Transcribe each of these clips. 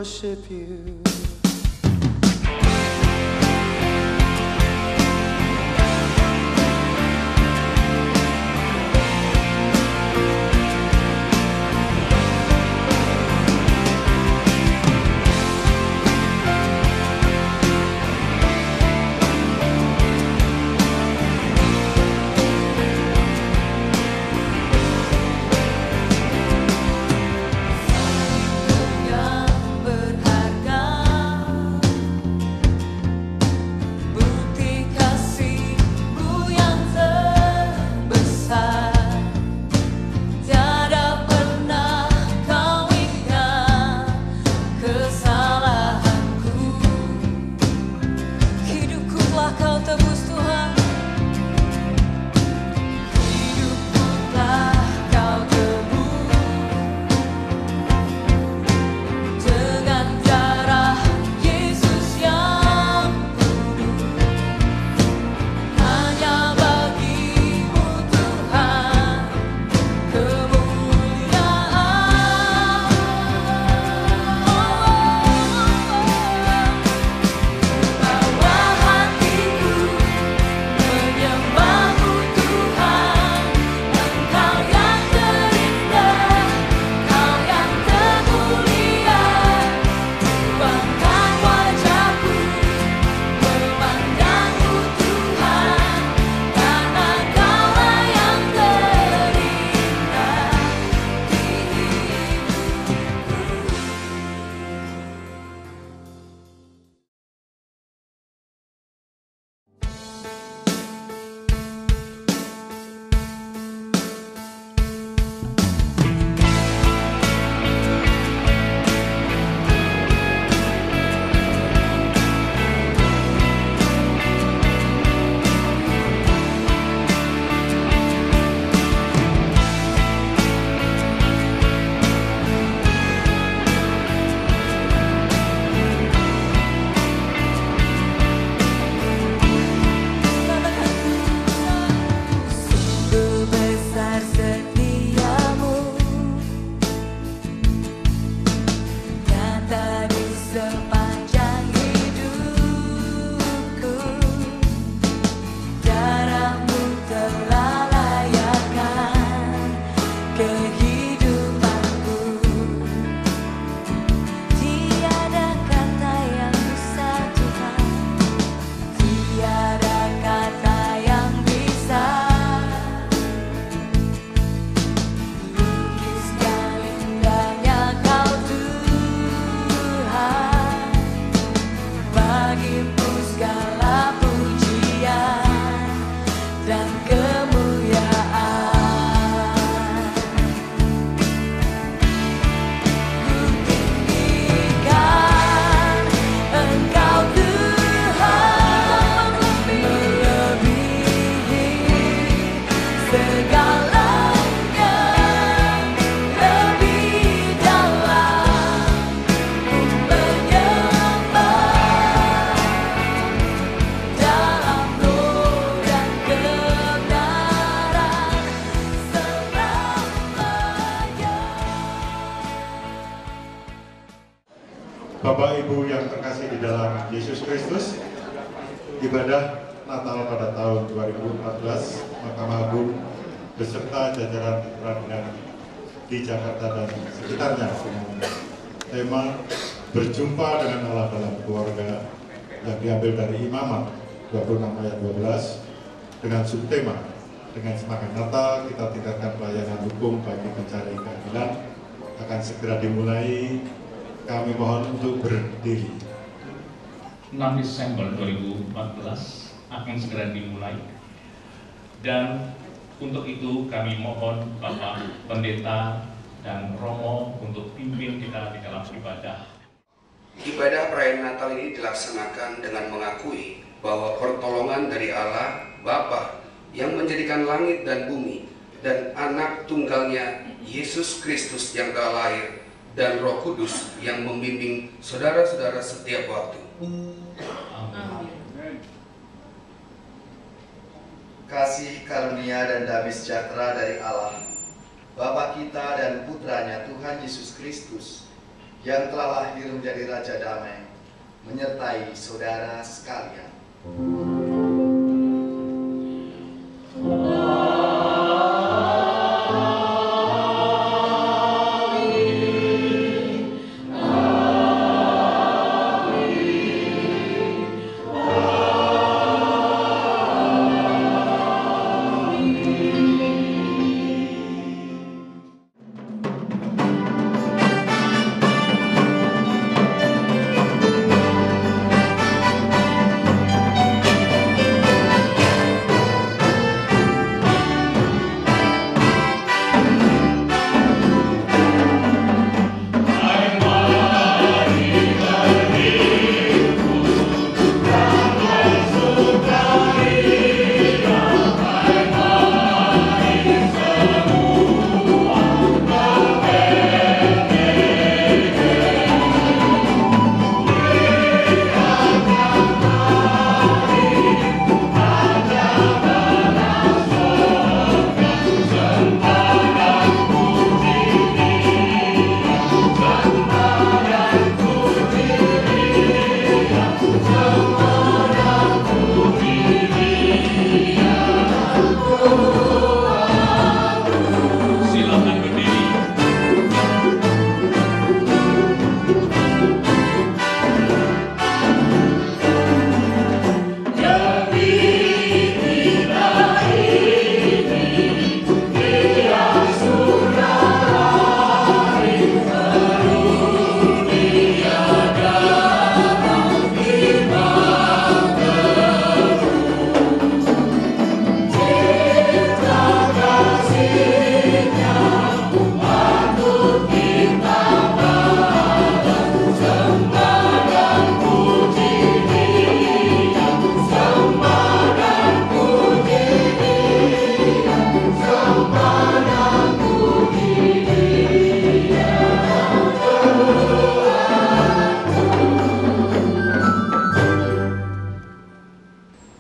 worship you. Bapak Ibu yang terkasih di dalam Yesus Kristus, ibadah Natal pada tahun 2014 Mahkamah Agung beserta jajaran peradilan di Jakarta dan sekitarnya semuanya. Tema berjumpa dengan Allah dalam keluarga yang diambil dari Imamat 26 ayat 12 dengan subtema dengan semangat Natal kita tingkatkan pelayanan hukum bagi pencari keadilan akan segera dimulai. Kami mohon untuk berdiri. 6 Desember 2014 akan segera dimulai, dan untuk itu kami mohon Bapak Pendeta dan Romo untuk pimpin kita di dalam ibadah. Ibadah perayaan Natal ini dilaksanakan dengan mengakui bahwa pertolongan dari Allah Bapa yang menjadikan langit dan bumi dan anak tunggalnya Yesus Kristus yang telah lahir dan Roh Kudus yang membimbing saudara-saudara setiap waktu. Amin. Kasih karunia dan damai sejahtera dari Allah, Bapa kita dan Putranya Tuhan Yesus Kristus, yang telah lahir menjadi Raja Damai, menyertai saudara sekalian.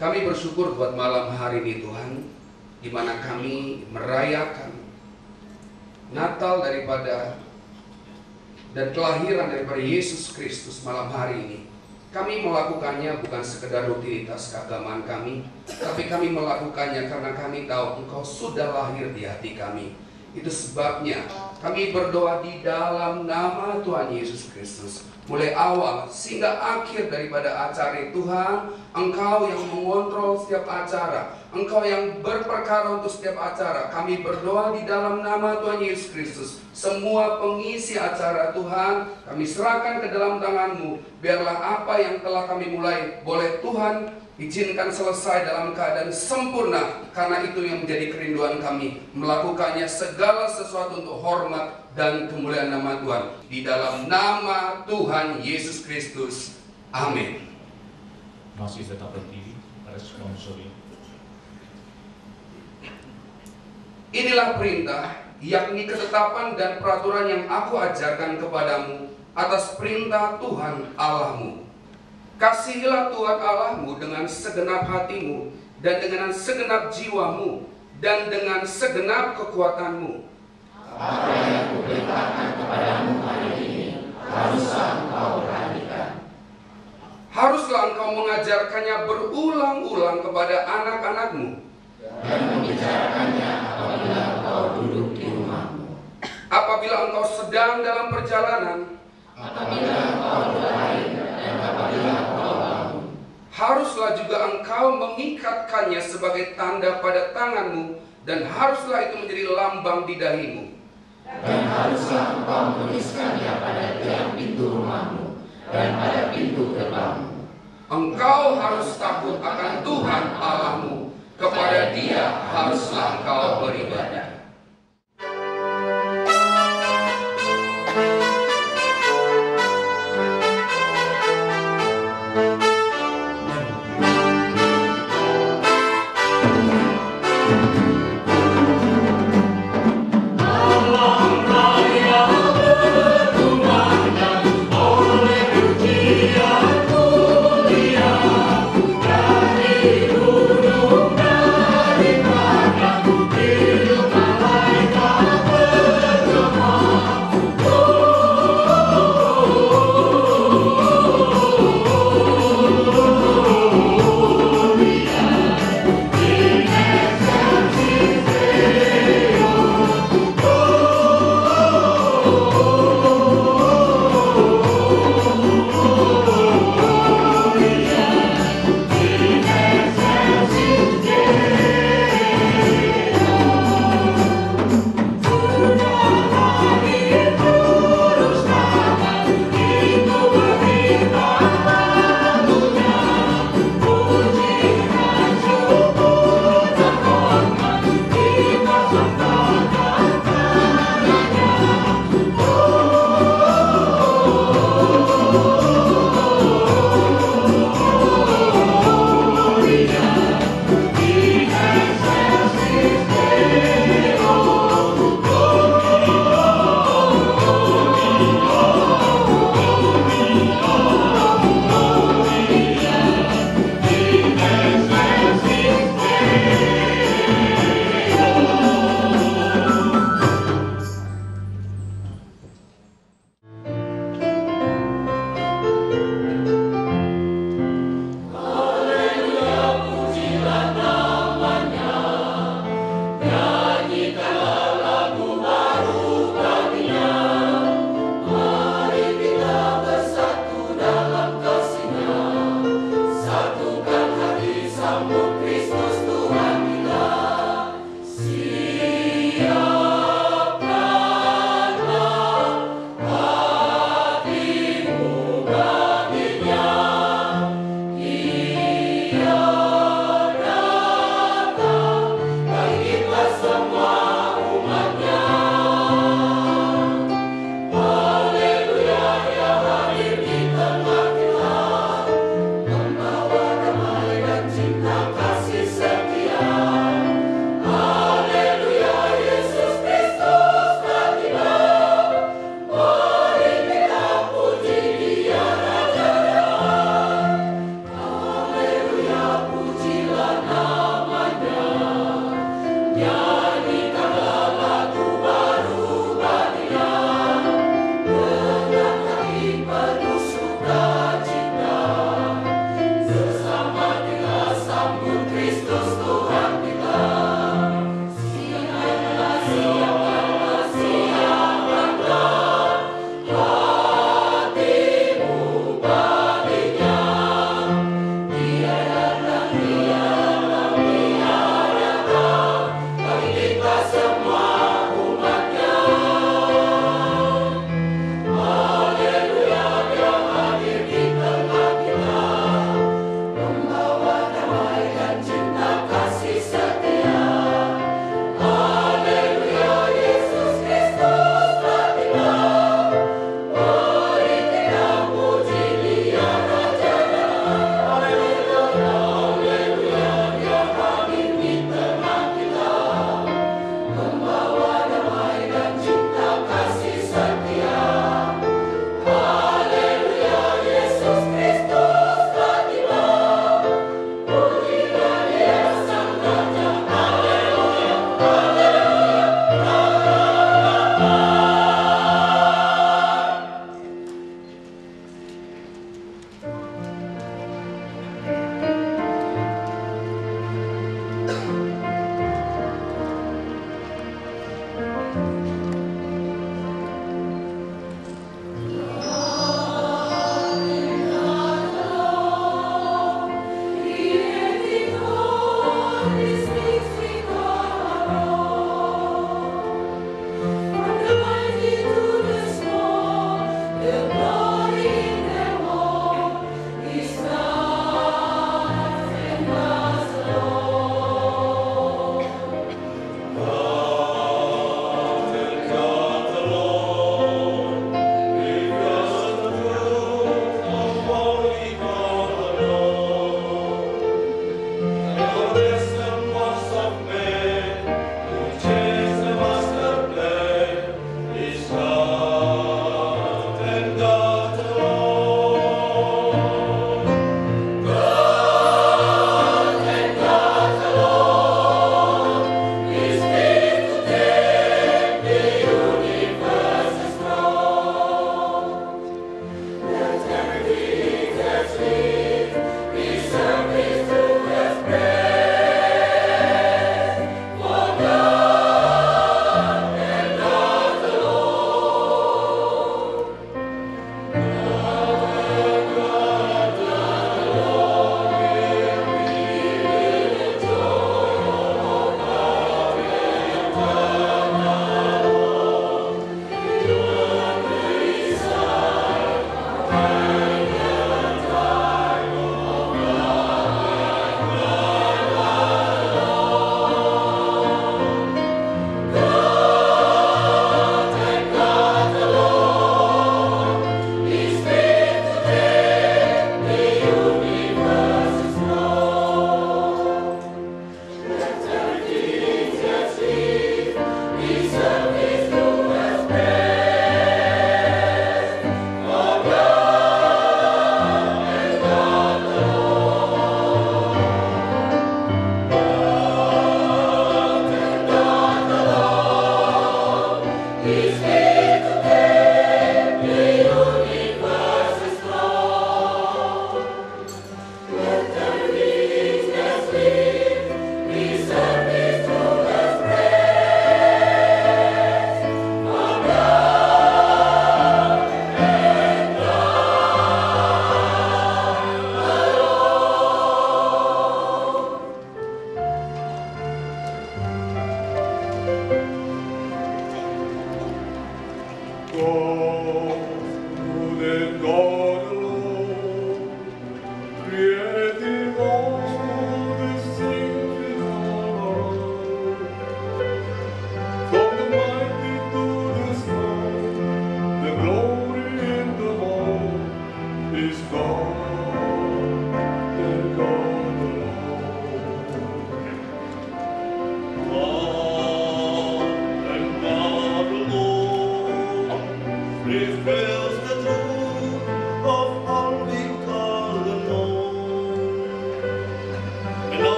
Kami bersyukur buat malam hari ini Tuhan, di mana kami merayakan Natal dan kelahiran daripada Yesus Kristus malam hari ini. Kami melakukannya bukan sekedar rutinitas keagamaan kami, tapi kami melakukannya karena kami tahu Engkau sudah lahir di hati kami. Itu sebabnya kami berdoa di dalam nama Tuhan Yesus Kristus. Mulai awal sehingga akhir daripada acara ini, Tuhan, Engkau yang mengontrol setiap acara, Engkau yang berperkara untuk setiap acara. Kami berdoa di dalam nama Tuhan Yesus Kristus. Semua pengisi acara Tuhan, kami serahkan ke dalam tangan-Mu. Biarlah apa yang telah kami mulai, boleh Tuhan izinkan selesai dalam keadaan sempurna, karena itu yang menjadi kerinduan kami, melakukannya segala sesuatu untuk hormat dan kemuliaan nama Tuhan. Di dalam nama Tuhan Yesus Kristus. Amin. Masih tetap berdiri, responsori. Inilah perintah, yakni ketetapan dan peraturan yang aku ajarkan kepadamu atas perintah Tuhan Allahmu. Kasihilah Tuhan Allahmu dengan segenap hatimu, dan dengan segenap jiwamu, dan dengan segenap kekuatanmu. Apa yang kuperintahkan kepadamu hari ini, haruslah engkau perhatikan. Haruslah engkau mengajarkannya berulang-ulang kepada anak-anakmu, dan membicarakannya apabila engkau duduk di rumahmu, apabila engkau sedang dalam perjalanan, apabila engkau berlari, dan apabila engkau bangun. Haruslah juga engkau mengikatkannya sebagai tanda pada tanganmu, dan haruslah itu menjadi lambang di dahimu. Dan haruslah engkau menuliskannya pada tiang pintu rumahmu dan pada pintu gerbangmu. Engkau harus takut akan Tuhan Allahmu, kepada Dia haruslah engkau beribadah. Hidup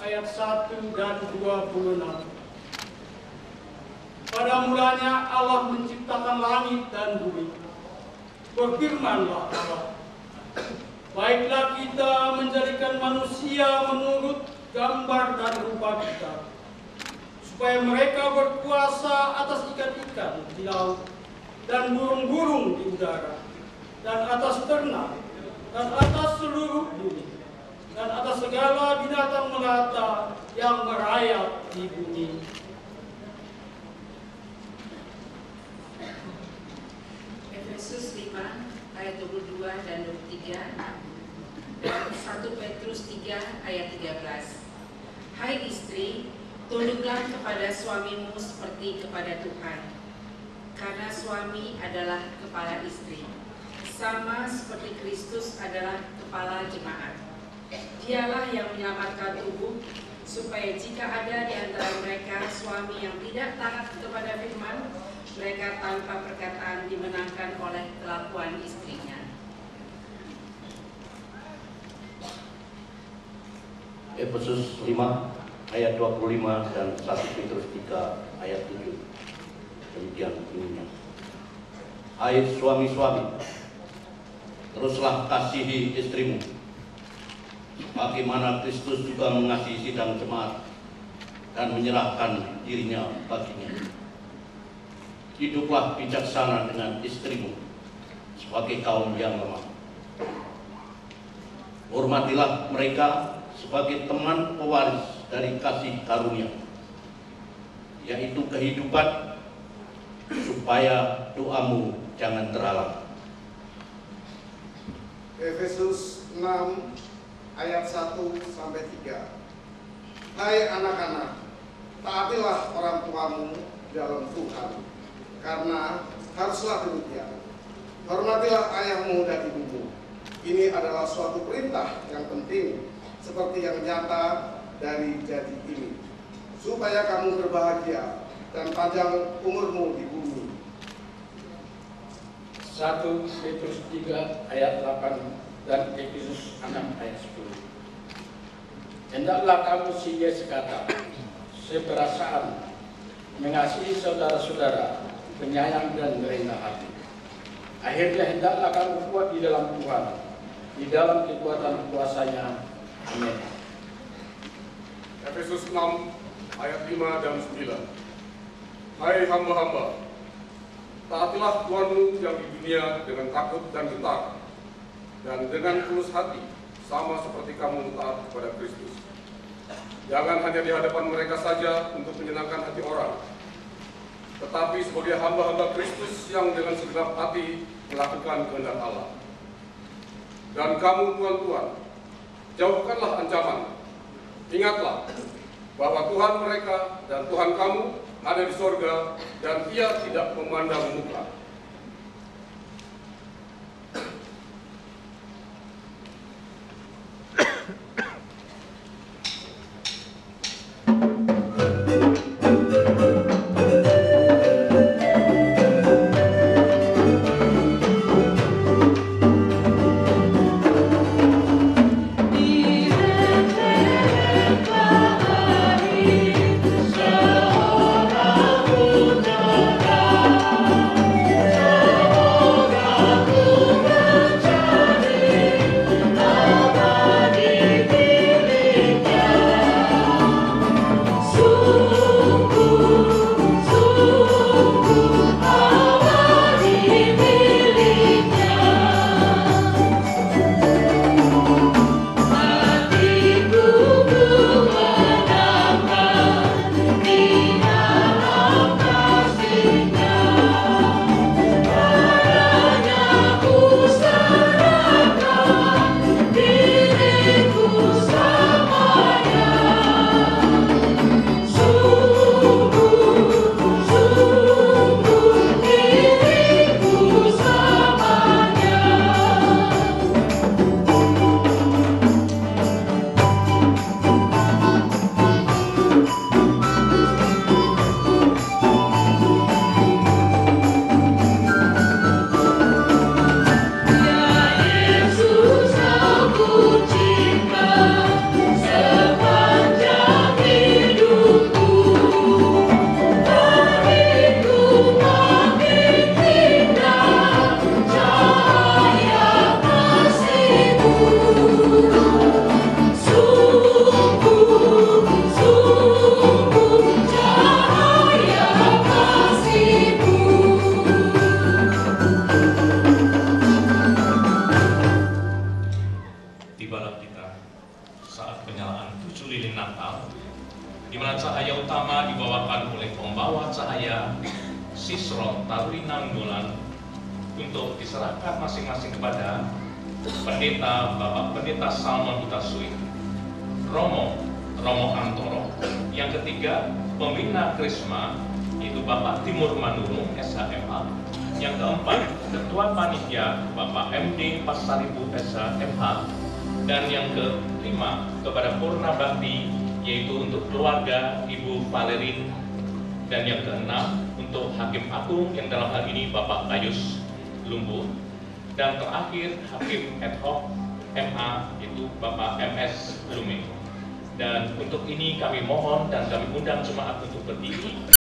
ayat 1 dan 26. Pada mulanya Allah menciptakan langit dan bumi. Berfirmanlah Allah, baiklah kita menjadikan manusia menurut gambar dan rupa kita, supaya mereka berkuasa atas ikan-ikan di laut dan burung-burung di udara, dan atas ternak, dan atas seluruh bumi, dan atas segala binatang melata yang merayap di bumi. Efesus 5 ayat 22 dan 23 dan 1 Petrus 3 ayat 13. Hai istri, tunduklah kepada suamimu seperti kepada Tuhan, karena suami adalah kepala istri, sama seperti Kristus adalah kepala jemaat. Dialah yang menyelamatkan tubuh, supaya jika ada di antara mereka suami yang tidak taat kepada firman, mereka tanpa perkataan dimenangkan oleh kelakuan istrinya. Efesus 5 ayat 25 dan 1 Petrus 3 ayat 7. Demikian bunyinya. Hai suami-suami, teruslah kasihi istrimu, bagaimana Kristus juga mengasihi sidang jemaat dan menyerahkan dirinya baginya. Hiduplah bijaksana dengan istrimu sebagai kaum yang lemah. Hormatilah mereka sebagai teman pewaris dari kasih karunia, yaitu kehidupan, supaya doamu jangan terhalang. Efesus 6 ayat 1-3. Hai anak-anak, taatilah orang tuamu dalam Tuhan, karena haruslah demikian. Hormatilah ayahmu dan ibumu. Ini adalah suatu perintah yang penting, seperti yang nyata dari janji ini, supaya kamu berbahagia dan panjang umurmu di bumi. 1 Petrus 3 ayat 8 dan Efesus 6 ayat 10. Hendaklah kamu singgah sekata, seperasaan, mengasihi saudara-saudara, penyayang dan merendah hati. Akhirnya hendaklah kamu kuat di dalam Tuhan, di dalam kekuatan kuasa-Nya. Amin. Efesus 6 ayat 5 dan 9. Hai hamba-hamba, taatilah Tuhanmu yang di dunia dengan takut dan gentar, dan dengan tulus hati, sama seperti kamu taat kepada Kristus. Jangan hanya di hadapan mereka saja untuk menyenangkan hati orang, tetapi sebagai hamba-hamba Kristus yang dengan segenap hati melakukan kehendak Allah. Dan kamu tuan-tuan, jauhkanlah ancaman. Ingatlah bahwa Tuhan mereka dan Tuhan kamu ada di sorga, dan Ia tidak memandang muka. di mana cahaya utama dibawakan oleh pembawa cahaya Sisro Tarwi Nanggolan untuk diserahkan masing-masing kepada Pendeta Bapak Pendeta Salmon Hutasui, Romo Antoro. Yang ketiga, Pembina Krisma, itu Bapak Timur Manurung SHMH. Yang keempat, Ketua Panitia Bapak MD Pasaribu SHMH. Dan yang kelima, kepada Purna Bakti, yaitu untuk keluarga Ibu Valerin. Dan yang keenam, untuk Hakim Agung yang dalam hal ini Bapak Gayus Lumbu. Dan terakhir, Hakim Ad Hoc MA, itu Bapak MS Lume. Dan untuk ini kami mohon dan kami undang jemaat untuk berdiri.